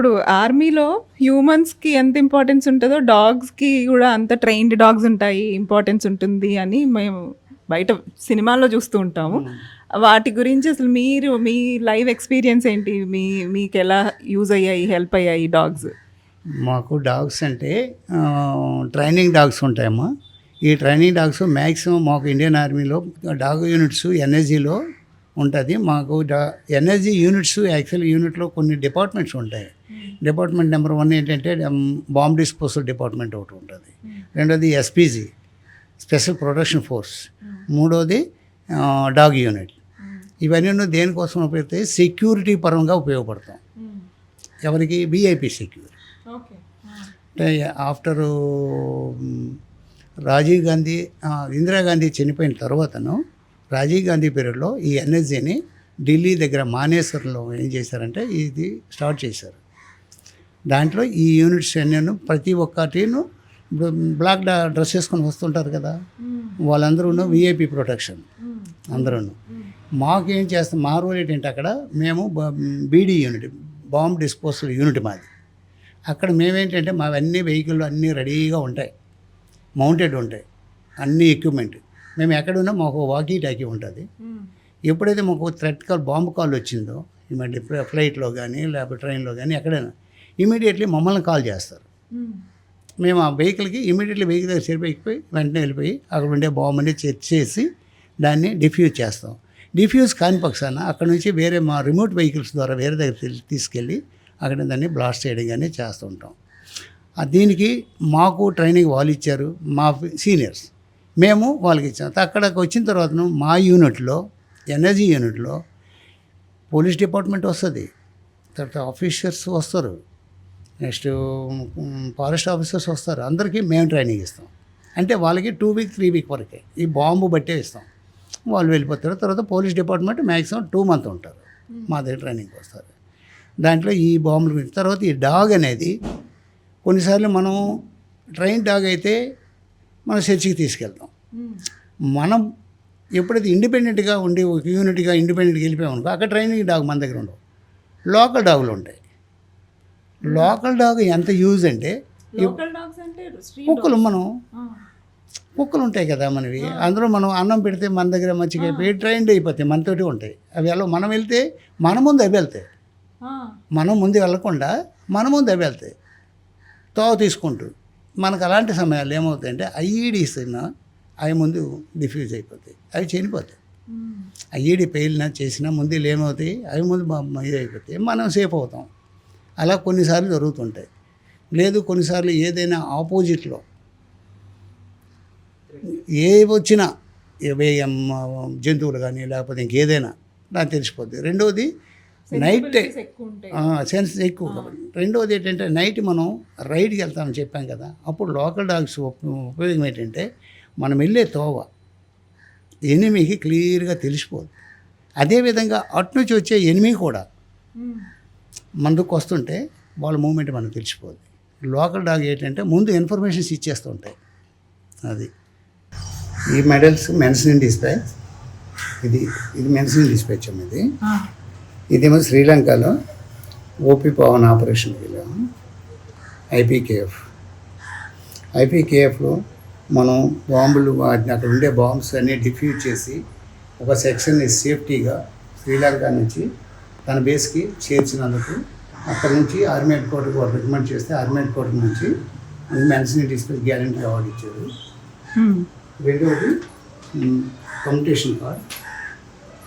ఇప్పుడు ఆర్మీలో హ్యూమన్స్‌కి ఎంత ఇంపార్టెన్స్ ఉంటదో, డాగ్స్‌కి గూడా అంత ట్రైన్డ్ డాగ్స్ ఉంటాయి, ఇంపార్టెన్స్ ఉంటుంది అని మేము బయట సినిమాల్లో చూస్తూ ఉంటాము. వాటి గురించి అసలు మీరు మీ లైవ్ ఎక్స్‌పీరియన్స్ ఏంటి? మీకెలా యూజ్ అయ్యాయి, హెల్ప్ అయ్యాయి డాగ్స్? మాకు డాగ్స్ అంటే ట్రైనింగ్ డాగ్స్ ఉంటాయమ్మా. ఈ ట్రైనింగ్ డాగ్స్ మ్యాక్సిమం మాకు ఇండియన్ ఆర్మీలో డాగ్ యూనిట్స్ ఎన్ఎస్జీలో ఉంటుంది. మాకు ఎన్ఎస్జీ యూనిట్స్ యాక్చువల్ యూనిట్లో కొన్ని డిపార్ట్మెంట్స్ ఉంటాయి. డిపార్ట్మెంట్ నెంబర్ 1 ఏంటంటే బాంబ్ డిస్పోజల్ డిపార్ట్మెంట్ ఒకటి ఉంటుంది. రెండోది ఎస్పీజీ స్పెషల్ ప్రొటెక్షన్ ఫోర్స్. మూడోది డాగ్ యూనిట్. ఇవన్నీ దేనికోసం ఉపయోగపడతాయి? సెక్యూరిటీ పరంగా ఉపయోగపడతాం. ఎవరికి? VIP security. అంటే ఆఫ్టర్ రాజీవ్ గాంధీ ఇందిరాగాంధీ చనిపోయిన తర్వాతను రాజీవ్ గాంధీ పీరియడ్లో ఈ ఎన్ఎస్జీని ఢిల్లీ దగ్గర మానేసర్లో ఏం చేశారంటే ఇది స్టార్ట్ చేశారు. దాంట్లో ఈ యూనిట్స్ అన్నీ ప్రతి ఒక్కటిను ఇప్పుడు బ్లాక్ డ్రెస్ వేసుకొని వస్తుంటారు కదా, వాళ్ళందరూ విఐపి ప్రొటెక్షన్ అందరూ. మాకేం చేస్తాం, మా రోల్ ఏంటంటే అక్కడ మేము BD unit, bomb disposal unit మాది. అక్కడ మేమేంటంటే మావన్నీ వెహికల్ అన్నీ రెడీగా ఉంటాయి, మౌంటెడ్ ఉంటాయి అన్ని ఎక్విప్మెంట్. మేము ఎక్కడున్నా మాకు వాకీ టాకీ ఉంటుంది. ఎప్పుడైతే మాకు థ్రెట్ కాల్, బాంబు కాల్ వచ్చిందో ఈ మధ్య ఫ్లైట్లో కానీ లేకపోతే ట్రైన్లో కానీ ఎక్కడైనా ఇమీడియట్లీ మమ్మల్ని కాల్ చేస్తారు. మేము ఆ వెహికల్కి ఇమీడియట్లీ వెహికల్ దగ్గర చేరిపోయి వెంటనే వెళ్ళిపోయి అక్కడ ఉండే బాంబుని చెక్ చేసి దాన్ని డిఫ్యూజ్ చేస్తాం. డిఫ్యూజ్ కాని పక్షాన అక్కడ నుంచి వేరే మా రిమోట్ వెహికల్స్ ద్వారా వేరే దగ్గర తీసుకెళ్ళి అక్కడ దాన్ని బ్లాస్ట్ చేయడం కానీ చేస్తుంటాం. దీనికి మాకు ట్రైనింగ్ వాళ్ళు ఇచ్చారు, మా సీనియర్స్, మేము వాళ్ళకి ఇచ్చాం. అక్కడికి వచ్చిన తర్వాత మా యూనిట్లో, ఎనర్జీ యూనిట్లో పోలీస్ డిపార్ట్మెంట్ వస్తుంది, తర్వాత ఆఫీసర్స్ వస్తారు, నెక్స్ట్ ఫారెస్ట్ ఆఫీసర్స్ వస్తారు. అందరికీ మేము ట్రైనింగ్ ఇస్తాం. అంటే వాళ్ళకి 2 వీక్ 3 వీక్ వరకే ఈ బాంబు బట్టే ఇస్తాం. వాళ్ళు వెళ్ళిపోతారు. తర్వాత పోలీస్ డిపార్ట్మెంట్ మ్యాక్సిమం 2 మంత్ ఉంటారు, మా దగ్గర ట్రైనింగ్కి వస్తారు. దాంట్లో ఈ బాంబుల గురించి. తర్వాత ఈ డాగ్ అనేది కొన్నిసార్లు మనం ట్రైన్ డాగ్ అయితే మనం చర్చికి తీసుకెళ్తాం. మనం ఎప్పుడైతే ఇండిపెండెంట్గా ఉండి ఒక యూనిట్గా ఇండిపెండెంట్గా వెళ్ళిపోయామనుకో అక్కడ ట్రైనింగ్ డాగ్ మన దగ్గర ఉండవు, లోకల్ డాగులు ఉంటాయి. లోకల్ డాగ్ ఎంత యూజ్ అంటే కుక్కలు, మనం కుక్కలు ఉంటాయి కదా మనవి, అందులో మనం అన్నం పెడితే మన దగ్గర మంచిగా అయిపోయి ట్రైన్డ్ అయిపోతాయి, మనతోటి ఉంటాయి అవి. ఎలా మనం వెళ్తే మన ముందు అవి వెళ్తాయి, మనం ముందు వెళ్ళకుండా మన ముందు అవి వెళ్తాయి తోవ తీసుకుంటూ. మనకు అలాంటి సమయాల్లో ఏమవుతాయంటే ఐఈడీస్ అవి ముందు డిఫ్యూజ్ అయిపోతాయి, అవి చనిపోతాయి. ఐఈడీ పేలినా చేసినా ముందు ఏమవుతాయి, అవి ముందు ఇది అయిపోతాయి, మనం సేఫ్ అవుతాం. అలా కొన్నిసార్లు జరుగుతుంటాయి. లేదు కొన్నిసార్లు ఏదైనా ఆపోజిట్లో ఏ వచ్చినా జంతువులు కానీ లేకపోతే ఇంకేదైనా నాకు తెలిసిపోద్ది. రెండవది నైట్ సెన్స్ ఎక్కువ. రెండవది ఏంటంటే నైట్ మనం రైడ్కి వెళ్తామని చెప్పాం కదా, అప్పుడు లోకల్ డాగ్స్ ఉపయోగం ఏంటంటే మనం వెళ్ళే తోవ ఎనిమికి క్లియర్గా తెలిసిపోదు. అదేవిధంగా అటు నుంచి వచ్చే ఎనిమి కూడా ముందుకు వస్తుంటే వాళ్ళ మూమెంట్ మనకు తెలిసిపోదు. లోకల్ డాగ్ ఏంటంటే ముందు ఇన్ఫర్మేషన్స్ ఇచ్చేస్తూ ఉంటాయి. అది ఈ మెడల్స్ మెన్షన్ డిస్పాచ్, ఇది మెన్షన్ డిస్పాచ్ అమ్మది. ఇదేమో శ్రీలంకలో ఓపీ పవన్ ఆపరేషన్ వెళ్ళాము, ఐపీకేఎఫ్లో మనం బాంబులు అక్కడ ఉండే బాంబ్స్ అన్నీ డిఫ్యూజ్ చేసి ఒక సెక్షన్ని సేఫ్టీగా శ్రీలంక నుంచి తన బేస్కి చేర్చినందుకు అక్కడ నుంచి ఆర్మీ హెడ్ క్వార్టర్కి వాళ్ళు రికమెండ్ చేస్తే ఆర్మీ హెడ్ క్వార్టర్ నుంచి మెన్షన్ డిస్పాచ్ గ్యారంటీ అవార్డు ఇచ్చారు. రెండవది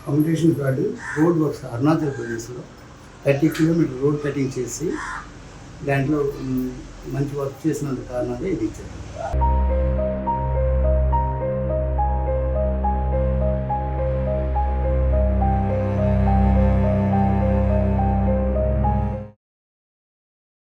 communication card road works Arunachal ప్రదేశ్లో 30 కిలోమీటర్ రోడ్ కటింగ్ చేసి దాంట్లో మంచి వర్క్ చేసినందుకు కారణంగా ఇది ఇచ్చారు.